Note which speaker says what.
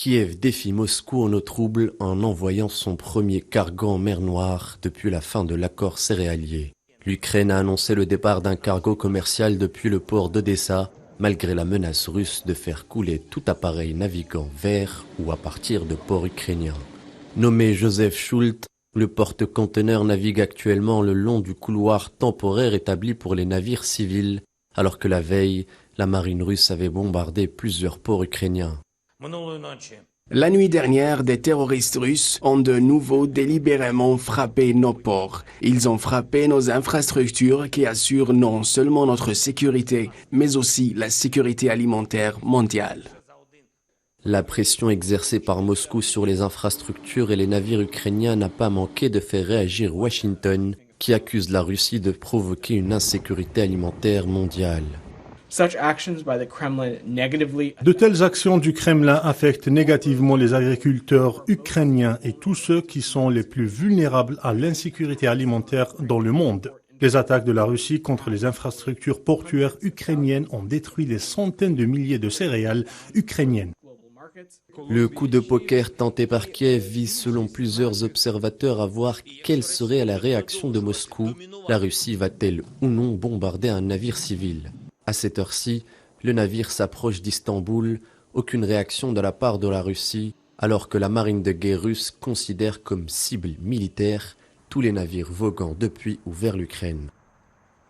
Speaker 1: Kiev défie Moscou en eau trouble en envoyant son premier cargo en mer Noire depuis la fin de l'accord céréalier. L'Ukraine a annoncé le départ d'un cargo commercial depuis le port d'Odessa, malgré la menace russe de faire couler tout appareil naviguant vers ou à partir de ports ukrainiens. Nommé Joseph Schult, le porte-conteneur navigue actuellement le long du couloir temporaire établi pour les navires civils, alors que la veille, la marine russe avait bombardé plusieurs ports ukrainiens.
Speaker 2: La nuit dernière, des terroristes russes ont de nouveau délibérément frappé nos ports. Ils ont frappé nos infrastructures qui assurent non seulement notre sécurité, mais aussi la sécurité alimentaire mondiale.
Speaker 1: La pression exercée par Moscou sur les infrastructures et les navires ukrainiens n'a pas manqué de faire réagir Washington, qui accuse la Russie de provoquer une insécurité alimentaire mondiale.
Speaker 3: De telles actions du Kremlin affectent négativement les agriculteurs ukrainiens et tous ceux qui sont les plus vulnérables à l'insécurité alimentaire dans le monde. Les attaques de la Russie contre les infrastructures portuaires ukrainiennes ont détruit des centaines de milliers de céréales ukrainiennes.
Speaker 1: Le coup de poker tenté par Kiev vise selon plusieurs observateurs à voir quelle serait la réaction de Moscou. La Russie va-t-elle ou non bombarder un navire civil ? À cette heure-ci, le navire s'approche d'Istanbul, aucune réaction de la part de la Russie, alors que la marine de guerre russe considère comme cible militaire tous les navires voguant depuis ou vers l'Ukraine.